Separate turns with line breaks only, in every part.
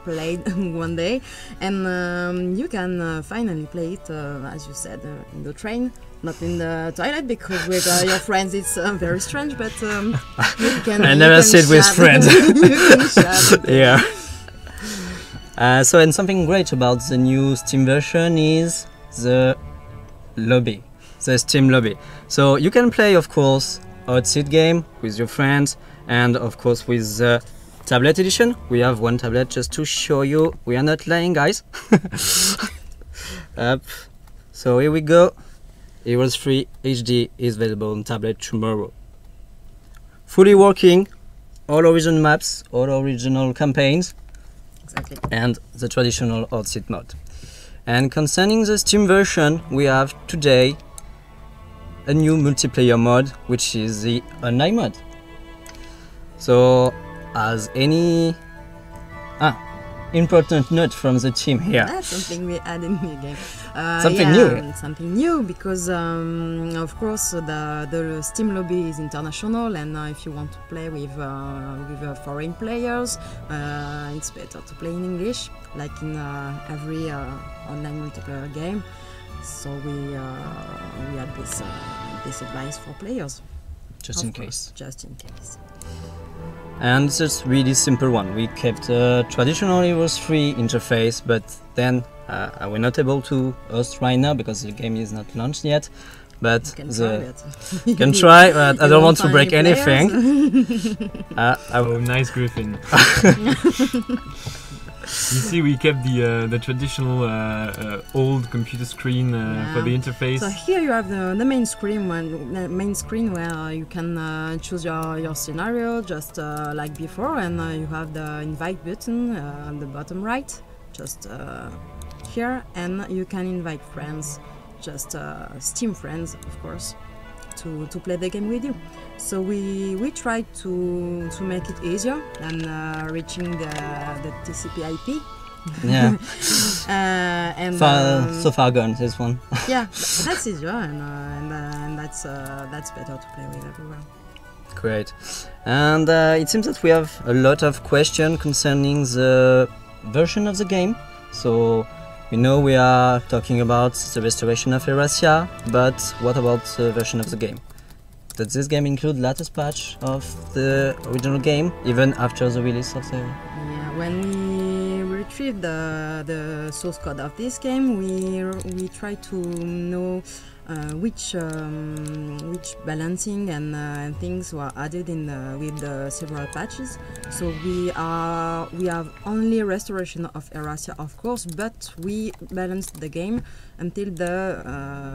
played one day, and you can finally play it, as you said, in the train, not in the toilet, because with your friends it's very strange, but you can.
I never sit with friends. Yeah. And something great about the new Steam version is the lobby, the Steam lobby. So you can play, of course, hot seat game with your friends, and of course with the tablet edition. We have one tablet just to show you. We are not lying, guys. Up. So here we go. Heroes 3 HD is available on tablet tomorrow. Fully working, all original maps, all original campaigns,
Exactly.
and the traditional hot seat mode. And concerning the Steam version, we have today a new multiplayer mode, which is the online mode. So, as any important note from the team here.
That's something we add in the game.
Something new.
Something new, because of course the Steam lobby is international, and if you want to play with foreign players, it's better to play in English, like in every online multiplayer game. So we had this advice for players.
Just in case.
Just in case.
And it's just really simple one. We kept a traditional Heroes 3 interface, but then we're not able to host right now because the game is not launched yet. But
You
can try, but I don't want to break anything.
Oh, nice Griffin. You see, we kept the traditional old computer screen for the interface.
So here you have the main screen where you can choose your scenario just like before, and you have the invite button on the bottom right, just here, and you can invite friends, just Steam friends, of course, to play the game with you. So we tried to make it easier than reaching the TCP/IP.
Yeah.
And
so far gone, this one.
Yeah, that's easier, and that's better to play with everyone.
Great. And it seems that we have a lot of questions concerning the version of the game. So we know we are talking about the restoration of Erasia, but what about the version of the game? Does this game include latest patch of the original game, even after the release of the...
Yeah, when we retrieved the source code of this game, we try to know which balancing and things were added in with the several patches. So we have only restoration of Erasia, of course, but we balanced the game until the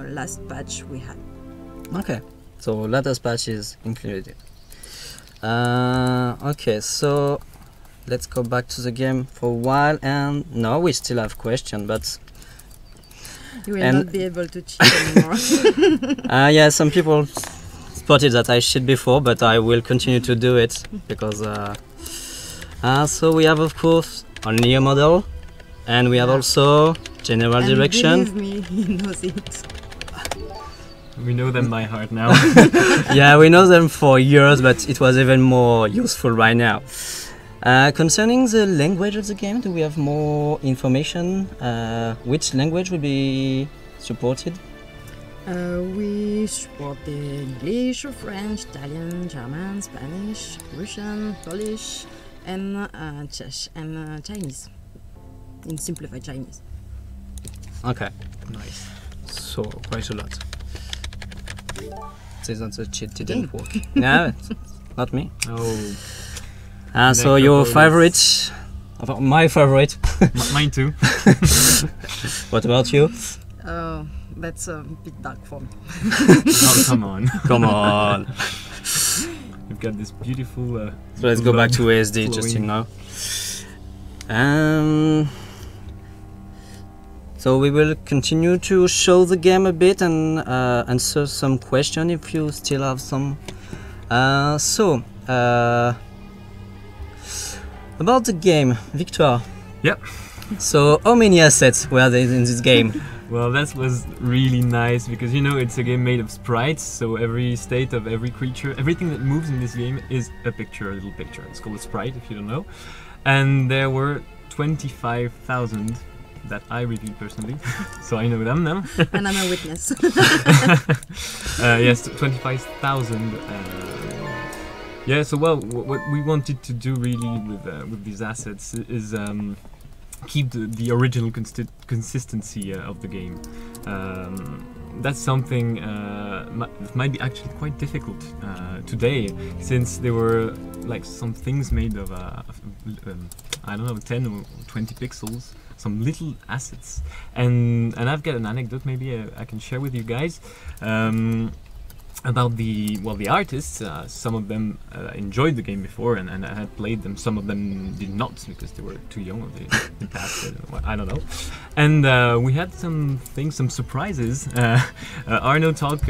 last patch we had.
Okay. So latest patch is included. Okay, so let's go back to the game for a while, and no, we still have questions, but
you will not be able to cheat anymore.
yeah, some people spotted that I cheated before, but I will continue to do it because. So we have, of course, only a model, and we have also general direction.
Believe me, he knows it.
We know them by heart now.
Yeah, we know them for years, but it was even more useful right now. Concerning the language of the game, do we have more information? Which language will be supported?
We support the English, French, Italian, German, Spanish, Russian, Polish, and Czech, and Chinese. In simplified Chinese.
Okay.
Nice.
So, quite a lot. Says that the cheat didn't work. No, not me.
Oh.
So your favorite? My favorite.
Mine too.
What about you?
Oh, that's a bit dark for me.
Oh, come on.
Come on.
We've got this beautiful...
So let's go back to ASD just you know. So we will continue to show the game a bit and answer some questions if you still have some. About the game, Victor.
Yep.
So how many assets were there in this game?
Well, that was really nice because, you know, it's a game made of sprites, so every state of every creature, everything that moves in this game is a picture, a little picture. It's called a sprite if you don't know. And there were 25,000 that I reviewed personally, so I know them now.
And I'm a witness.
Yes, 25,000. Yeah, so well, what we wanted to do really with these assets is keep the original consistency of the game. That's something that might be actually quite difficult today, since there were like some things made of I don't know, 10 or 20 pixels, some little assets. And I've got an anecdote maybe I can share with you guys. About the artists. Some of them enjoyed the game before and had played them. Some of them did not because they were too young or they passed it. I don't know. And we had some surprises. Arno talked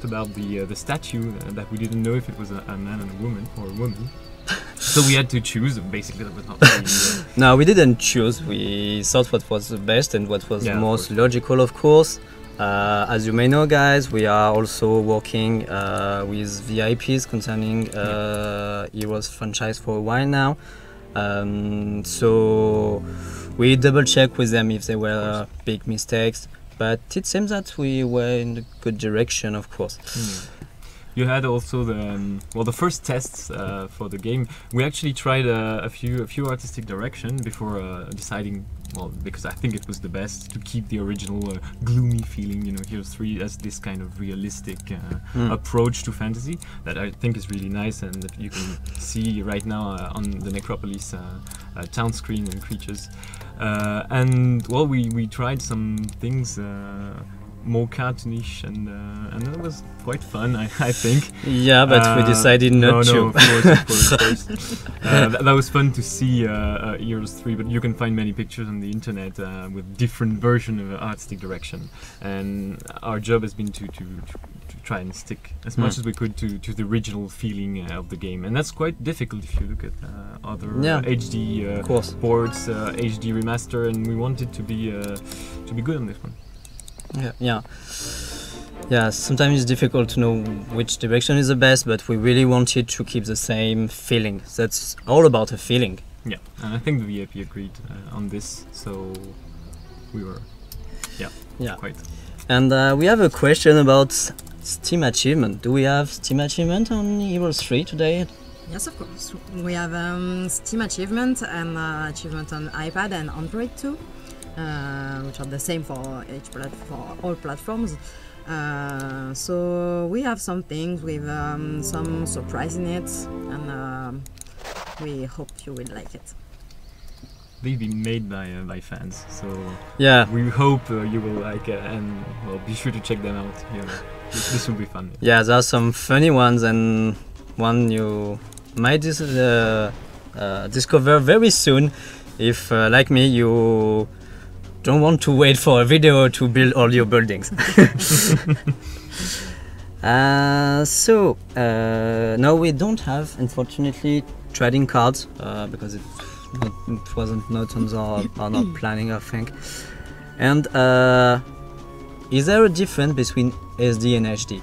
about the statue that we didn't know if it was a man and a woman or a woman. So we had to choose. Basically, that was not really,
No, we didn't choose. We thought what was the best and what was the most logical, of course. As you may know, guys, we are also working with VIPs concerning Heroes franchise for a while now. So we double check with them if there were big mistakes, but it seems that we were in the good direction, of course.
You had also the first tests for the game. We actually tried a few artistic direction before deciding. Well, because I think it was the best to keep the original gloomy feeling. You know, Heroes 3 has this kind of realistic approach to fantasy that I think is really nice, and that you can see right now on the Necropolis town screen and creatures. And well, we tried some things more cartoonish, and that was quite fun, I think.
Yeah, but we decided not to.
No, of course. That was fun to see Heroes 3, but you can find many pictures on the internet with different version of artistic direction, and our job has been to try and stick as much as we could to the original feeling of the game, and that's quite difficult if you look at other HD ports, HD remaster, and we wanted to be good on this one.
Yeah, sometimes it's difficult to know which direction is the best, but we really wanted to keep the same feeling. That's all about a feeling.
Yeah, and I think the VIP agreed on this, so we were quite.
And we have a question about Steam achievement. Do we have Steam achievement on Heroes 3 today?
Yes, of course. We have Steam achievement and achievement on iPad and Android too. Which are the same for all platforms. So we have some things with some surprise in it, and we hope you will like it.
They've been made by fans, so we hope you will like it, and well, be sure to check them out. This will be fun.
Yeah, there are some funny ones, and one you might discover very soon if, like me, you don't want to wait for a video to build all your buildings. So now we don't have, unfortunately, trading cards because it wasn't not on our planning, I think. And is there a difference between SD and HD?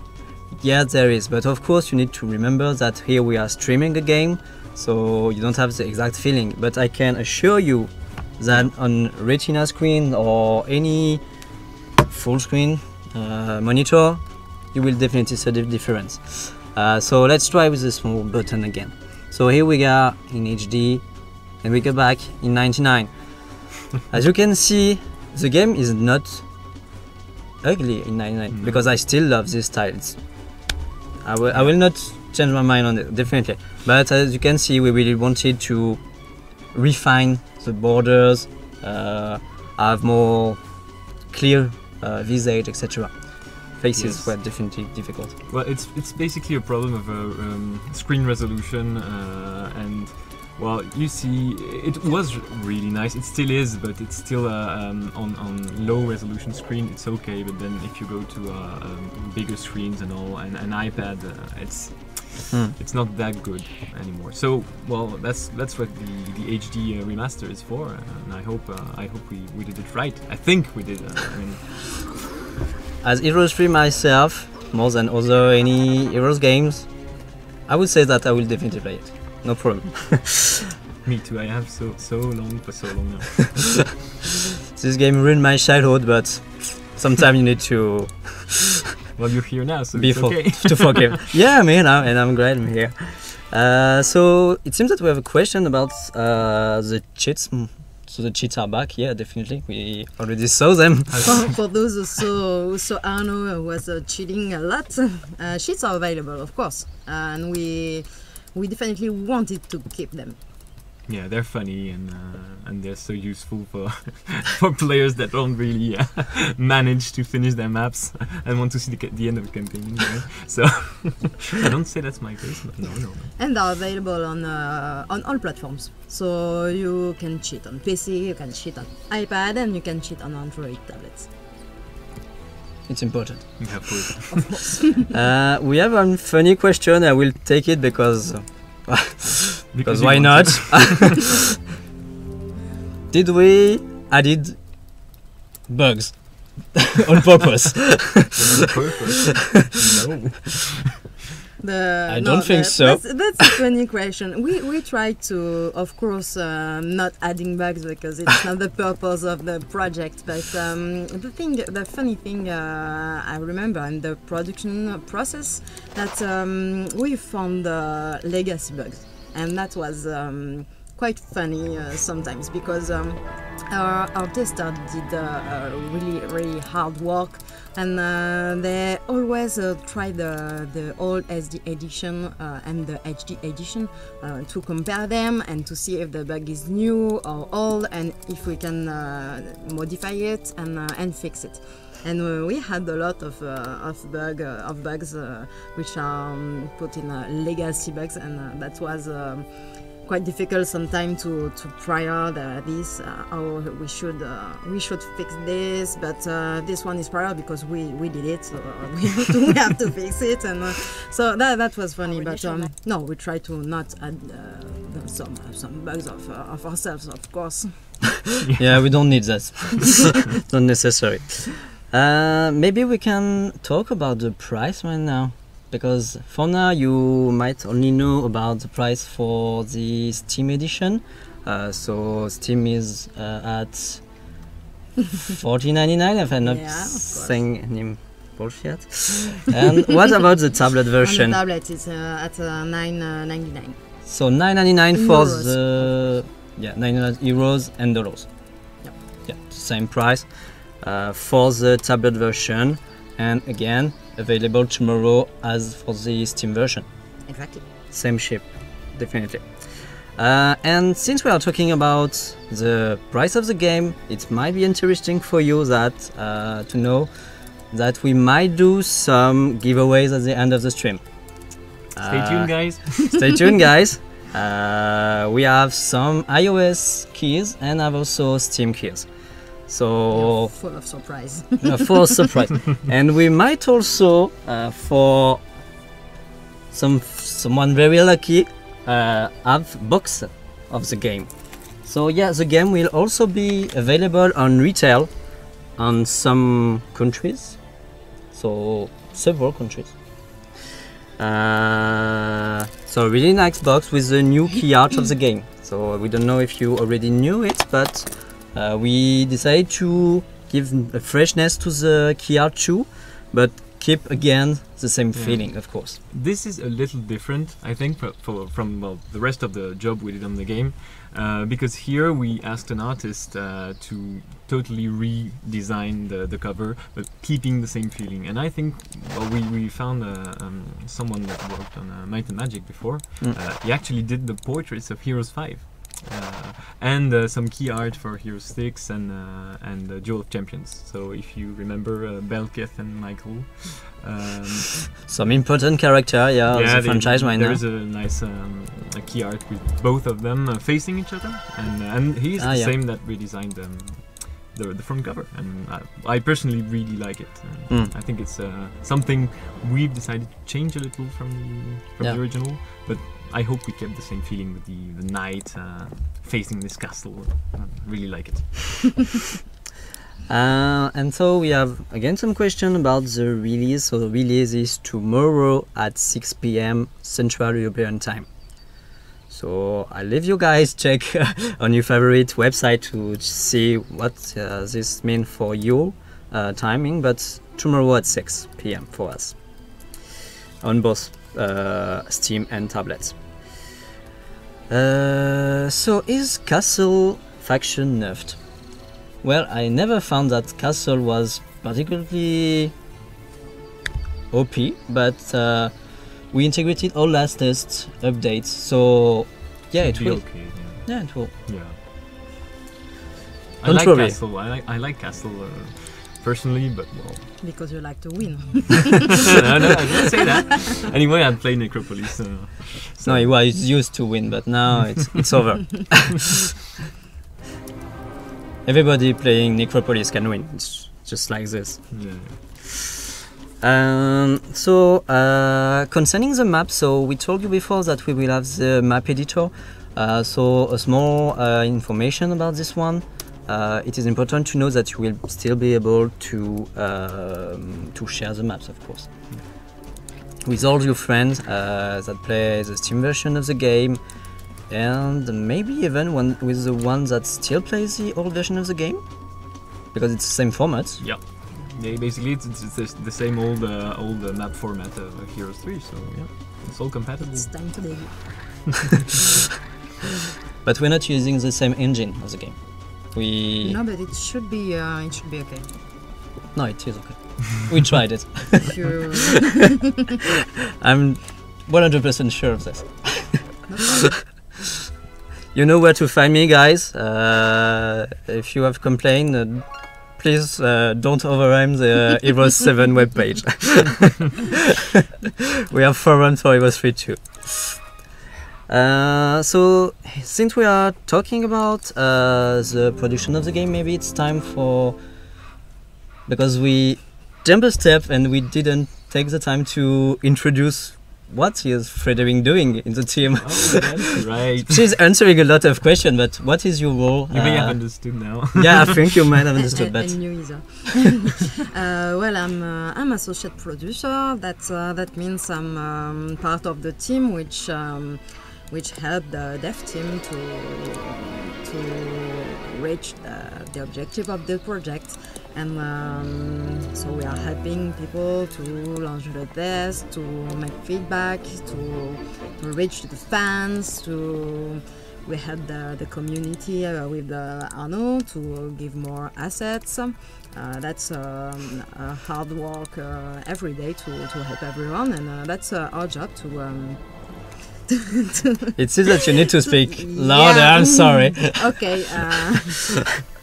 Yes, there is, but of course you need to remember that here we are streaming a game, so you don't have the exact feeling. But I can assure you that on Retina screen or any full screen monitor, you will definitely see the difference. So let's try with the small button again. So here we are in HD, and we go back in 99. As you can see, the game is not ugly in 99 because I still love this style. I will not change my mind on it, definitely. But as you can see, we really wanted to refine the borders, have more clear visage, etc. Faces were definitely difficult.
Well, it's basically a problem of screen resolution, and well, you see, it was really nice. It still is, but it's still on low resolution screen. It's okay, but then if you go to bigger screens and all, and an iPad, it's not that good anymore. So, well, that's what the HD remaster is for, and I hope we did it right. I think we did.
As Heroes 3 myself, more than any Heroes games, I would say that I will definitely play it. No problem.
Me too. I have so long for so long now.
This game ruined my childhood, but sometimes you need to
Well, you're here now, so
be
it's okay.
to forgive. Yeah, man, and I'm glad I'm here. So it seems that we have a question about the cheats. So the cheats are back. Yeah, definitely. We already saw them.
For those who saw Arno was cheating a lot, cheats are available, of course, and we definitely wanted to keep them.
Yeah, they're funny and they're so useful for for players that don't really manage to finish their maps and want to see the end of the campaign. Anyway. So I don't say that's my case, but no.
And are available on all platforms. So you can cheat on PC, you can cheat on iPad, and you can cheat on Android tablets.
It's important.
Yeah, of course.
Of course.
We have a funny question. I will take it because
Because
why
you
not?
want to.
Did we added bugs on purpose?
On purpose? No.
I don't think so.
That's a funny question. We try to, of course, not adding bugs because it's not the purpose of the project. But the funny thing I remember in the production process that we found legacy bugs, and that was quite funny sometimes because our tester did really hard work, and they always try the old SD edition and the HD edition to compare them and to see if the bug is new or old, and if we can modify it and fix it. And we had a lot of bugs which are put in legacy bugs, and that was quite difficult sometimes to prior this how we should fix this, but this one is prior because we did it, so we have to fix it, and so that was funny. But no, we try to not add some bugs of ourselves, of course.
Yeah, we don't need that. It's not necessary. Maybe we can talk about the price right now, because for now you might only know about the price for the Steam edition. So Steam is at $14.99 if I'm not saying any bullshit. And what about the tablet version?
On the tablet it's at $9.99.
So $9.99 for the €9 and dollars.
Yep.
Yeah, same price for the tablet version, and again available tomorrow as for the Steam version.
Exactly.
Same ship, definitely. And since we are talking about the price of the game, it might be interesting for you that to know that we might do some giveaways at the end of the stream.
Stay tuned, guys.
Stay tuned, guys. We have some iOS keys and have also Steam keys. So
full of surprise.
Full of surprise. And we might also, for someone very lucky, have box of the game. So yeah, the game will also be available on retail on some countries. So several countries. So really nice box with the new key art of the game. So we don't know if you already knew it, but we decided to give a freshness to the key art too, but keep again the same feeling, of course.
This is a little different, I think, from the rest of the job we did on the game, because here we asked an artist to totally redesign the cover, but keeping the same feeling. And I think we found someone that worked on Might and Magic before. He actually did the portraits of Heroes 5. And some key art for Heroes 6 and Duel of Champions. So if you remember Belketh and Michael,
some important character, of the franchise right now.
There is a nice key art with both of them facing each other, and he's the same that redesigned the front cover, and I personally really like it. I think it's something we've decided to change a little from the original, but I hope we kept the same feeling with the knight facing this castle. I really like it.
And so we have again some question about the release. So the release is tomorrow at 6 p.m. Central European Time. So I leave you guys check on your favorite website to see what this means for your timing. But tomorrow at 6 p.m. for us on both Steam and tablets. So is Castle faction nerfed? Well, I never found that Castle was particularly OP, but we integrated all latest updates, so yeah, it will.
Okay,
Yeah, it will.
yeah. I
Don't
like
worry.
Castle. I like Castle personally, but well.
Because you like to win.
No, I didn't say that. Anyway, I play Necropolis. So
No, he was used to win, but now it's over. Everybody playing Necropolis can win. It's just like this.
yeah.
So concerning the map, so we told you before that we will have the map editor. So a small information about this one. It is important to know that you will still be able to share the maps, of course, with all your friends that play the Steam version of the game, and maybe even with the ones that still plays the old version of the game, because it's the same format.
Yeah. Yeah, basically it's the same old map format of Heroes 3, so yeah, it's all compatible.
It's time to dig.
But we're not using the same engine as the game. We
No, but it should be okay.
no, it is okay. We tried it.
If you
I'm 100% sure of this.
no problem.
You know where to find me, guys. If you have complained, please don't overrhyme the Heroes 7 webpage. We have forums for Heroes 3 too. So, since we are talking about the production of the game, maybe it's time for... Because we jumped a step and we didn't take the time to introduce what is Frederick doing in the team.
Oh, that's right.
She's answering a lot of questions, but what is your role?
You may have understood now.
Yeah, I think you might have understood that.
I knew either. Well, I'm associate producer. That means I'm part of the team which helped the dev team to reach the objective of the project. And so we are helping people to launch the test, to make feedback, to reach the fans, we help the community with Arnaud to give more assets. That's hard work every day to help everyone, and that's our job to
It seems that you need to speak louder,
Yeah.
I'm sorry.
Okay,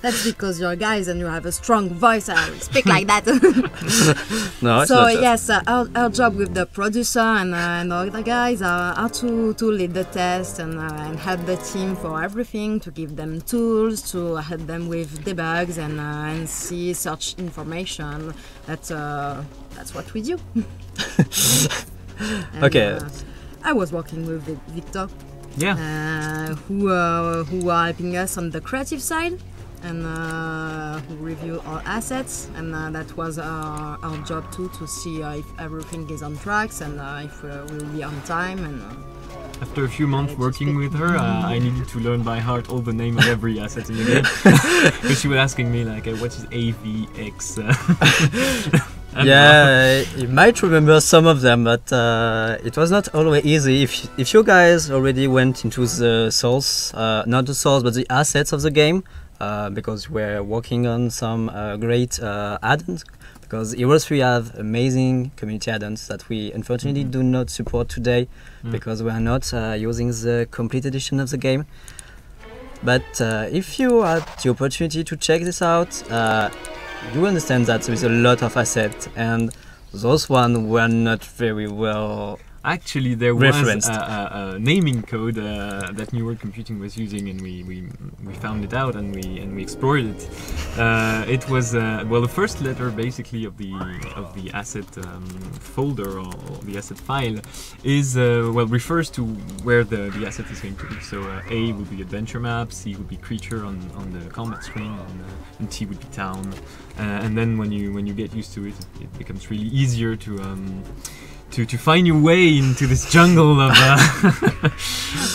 that's because you're guys and you have a strong voice. I speak like that.
No, it's
So
not that.
yes, our job with the producer and all the guys are to lead the test and help the team for everything, to give them tools, to help them with debugs and see search information. That's what we do. And,
Okay.
I was working with Victor,
Yeah.
who are helping us on the creative side and who review our assets, and that was our job too, to see if everything is on tracks and if we'll be on time. And
After a few months
to
working
speak.
with her, I needed to learn by heart all the name of every asset in the game. Because she was asking me like, what is AVX? And,
Yeah, you might remember some of them, but it was not always easy. If you guys already went into the source, not the source, but the assets of the game, because we're working on some great add-ons. Because Heroes 3 have amazing community add-ons that we unfortunately do not support today, because we are not using the complete edition of the game. But if you had the opportunity to check this out, you understand that there is a lot of assets, and those ones were not very well.
Actually, there
Referenced.
was a naming code that New World Computing was using, and we found it out and we explored it. It was well, the first letter basically of the asset folder or the asset file is well, refers to where the asset is going to be. So A would be adventure map, C would be creature on the combat screen, and T would be town. And then when you get used to it, it becomes really easier to to find your way into this jungle of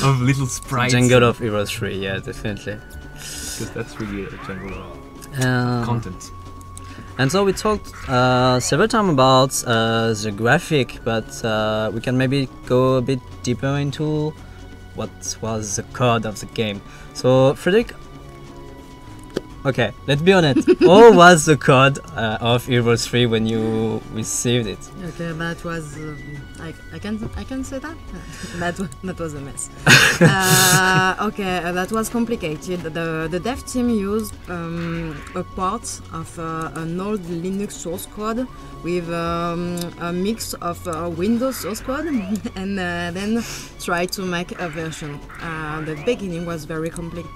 of little sprites.
Jungle of Heroes 3, yeah, definitely.
Because that's really a jungle of
Um,
content.
And so we talked several times about the graphic, but we can maybe go a bit deeper into what was the code of the game. So, Frederick, okay, let's be honest. What was the code of Heroes 3 when you received it?
Okay, that was I can say that that was a mess. Okay, that was complicated. The dev team used a part of an old Linux source code with a mix of Windows source code and then try to make a version. The beginning was very complex.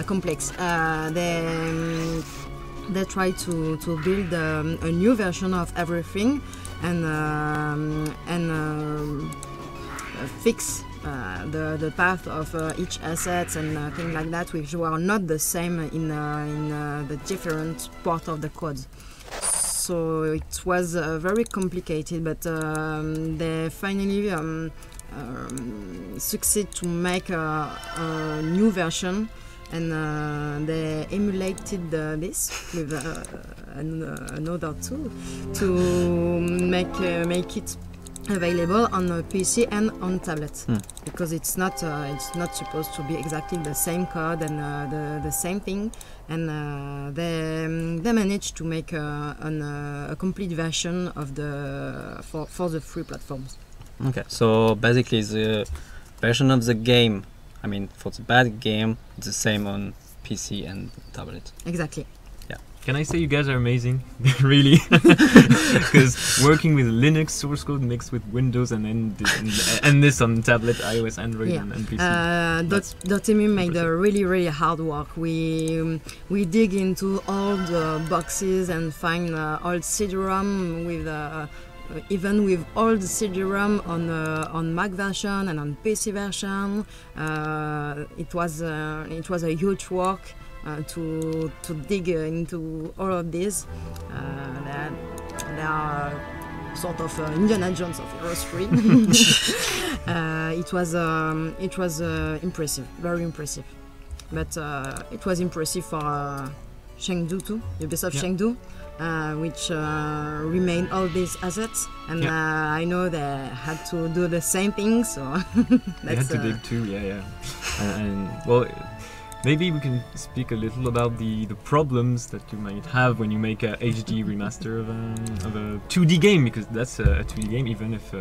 Complex. They try to build a new version of everything and fix the path of each asset and things like that, which were not the same in the different part of the code. So it was very complicated, but they finally succeed to make a new version, and they emulated this with another tool to make it available on a PC and on tablet, because it's not supposed to be exactly the same code and the same thing, and they managed to make a complete version of for the free platforms.
Okay, so basically the version of the game, I mean for the bad game, it's the same on PC and tablet.
Exactly.
Can I say you guys are amazing? Really? Because working with Linux source code mixed with Windows and then this on tablet, iOS, Android, and PC.
Dotemu made a really hard work. We dig into all the boxes and find old CD-ROM with even with old CD-ROM on Mac version and on PC version. It was a huge work. To dig into all of this. They are sort of Indiana Jones of Heroes 3. It was impressive, very impressive. But it was impressive for Chengdu too, Ubisoft Chengdu, which remained all these assets, and I know they had to do the same thing, so
they had to dig too, and well, maybe we can speak a little about the problems that you might have when you make a HD remaster of a 2D game, because that's a 2D game, even if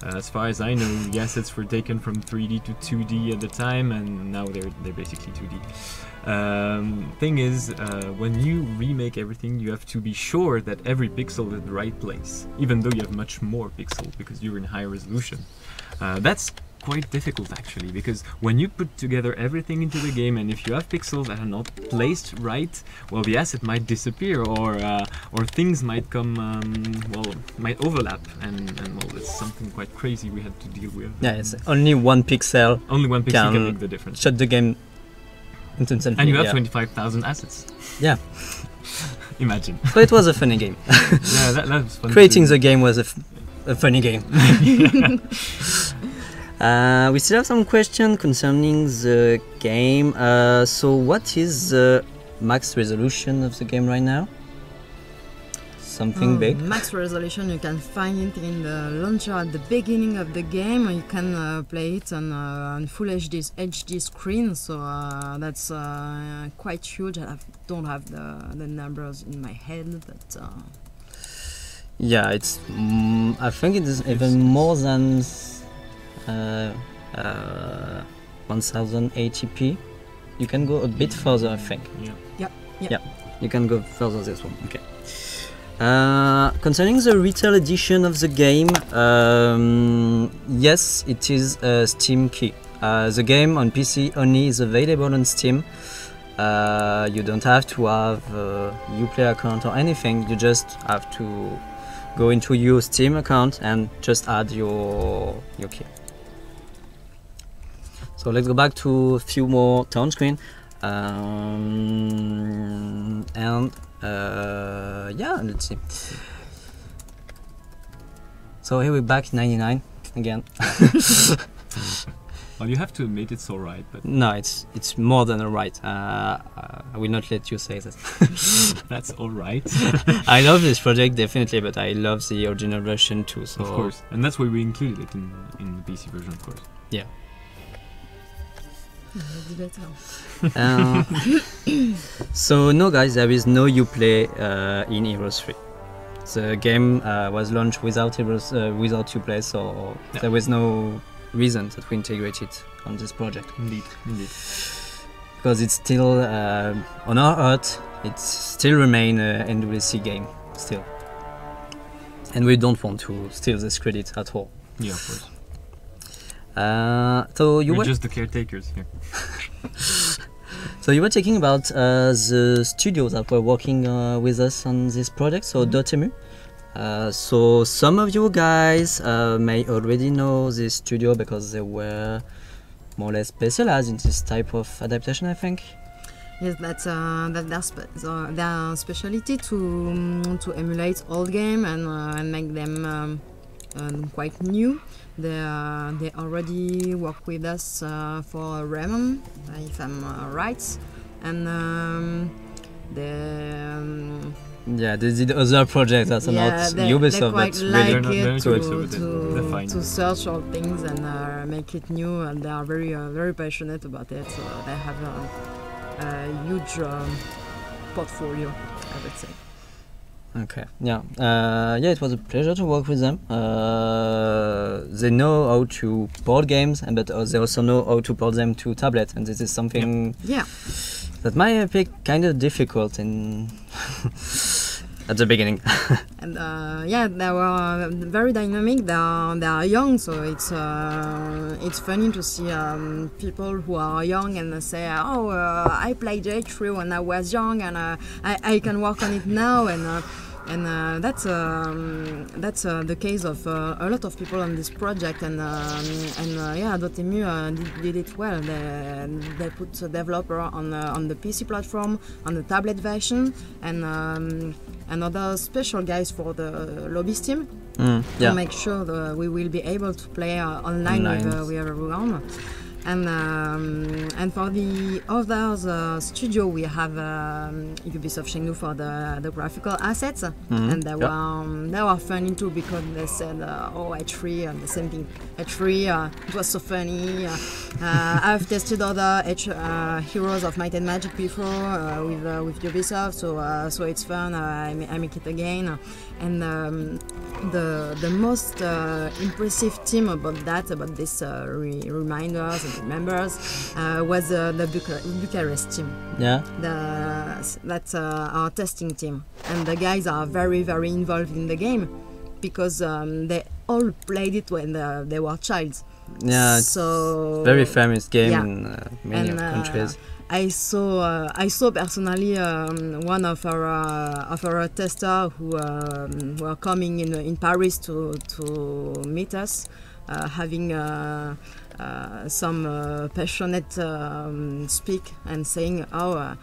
as far as I know the assets were taken from 3D to 2D at the time, and now they're basically 2D. Thing is, when you remake everything, you have to be sure that every pixel is in the right place, even though you have much more pixels because you're in high resolution. That's quite difficult actually, because when you put together everything into the game, and if you have pixels that are not placed right, well, the asset might disappear, or things might come, might overlap, and well, it's something quite crazy we had to deal with.
Yeah, it's only one pixel.
Only one pixel can make the difference.
Shut the game into something.
And you have 25,000 assets.
Yeah.
Imagine.
But it was a funny game.
Yeah, that was fun.
Creating the game was a funny game. We still have some questions concerning the game. So what is the max resolution of the game right now? Something big?
Max resolution, you can find it in the launcher at the beginning of the game. You can play it on full HD screen, so that's quite huge. I don't have the numbers in my head, but
yeah, it's I think it is even more than 1080p. You can go a bit further, I think.
Yeah.
You can go further this one. Okay. Concerning the retail edition of the game, yes, it is a Steam key. The game on PC only is available on Steam. You don't have to have a Uplay account or anything. You just have to go into your Steam account and just add your key. So let's go back to a few more town screen, and yeah, let's see. So here we're back in 99 again.
Well, you have to admit it's alright, but
No, it's more than alright. I will not let you say that.
that's alright.
I love this project definitely, but I love the original version too. So
Of course, and that's why we included it in the PC version, of course.
It's better.
Uh, so no, guys, there is no Uplay in Heroes 3. The game was launched without Heroes, without Uplay, so
Yeah.
there was no reason that we integrate it on this project.
Indeed.
Because it's still on our heart, it still remain a NWC game still, and we don't want to steal this credit at all.
Yeah, of course.
So you
We're
were
just the caretakers here.
So you were talking about the studios that were working with us on this project, so Dotemu. So some of you guys may already know this studio because they were more or less specialized in this type of adaptation, I think.
Yes, that's their specialty to emulate old game and make them quite new. They already work with us for Raymond, if I'm right, and
Yeah, they did other projects that's not Ubisoft,
quite
but
like
really
They're
it
not Ubisoft, they're fine.
to search all things and make it new, and they are very passionate about it. So they have a huge portfolio, I would say.
Okay, yeah. Yeah, it was a pleasure to work with them. They know how to port games, but they also know how to port them to tablet, and this is something
Yeah.
that might be kind of difficult in at the beginning.
And yeah, they were very dynamic. They are young, so it's funny to see people who are young and say, "Oh, I played H3 when I was young, and I can work on it now." And that's the case of a lot of people on this project. And yeah, Dotemu did it well. They put a developer on the PC platform, on the tablet version, and other special guys for the lobbies team to
Yeah.
make sure that we will be able to play online with everyone. And for the other studio, we have Ubisoft Chengdu for the graphical assets, and they were funny too because they said, "Oh, H3," and the same thing. H3, it was so funny. I've tested other Heroes of Might and Magic before with Ubisoft, so it's fun. I make it again, and the most impressive thing about this reminders and remembers was the Bucharest team.
Yeah.
That's our testing team, and the guys are very involved in the game because they all played it when they were childs.
Yeah, it's
so
very famous game
yeah.
in many countries.
I saw personally one of our tester who were coming in Paris to meet us, having some passionate speak and saying, "Oh,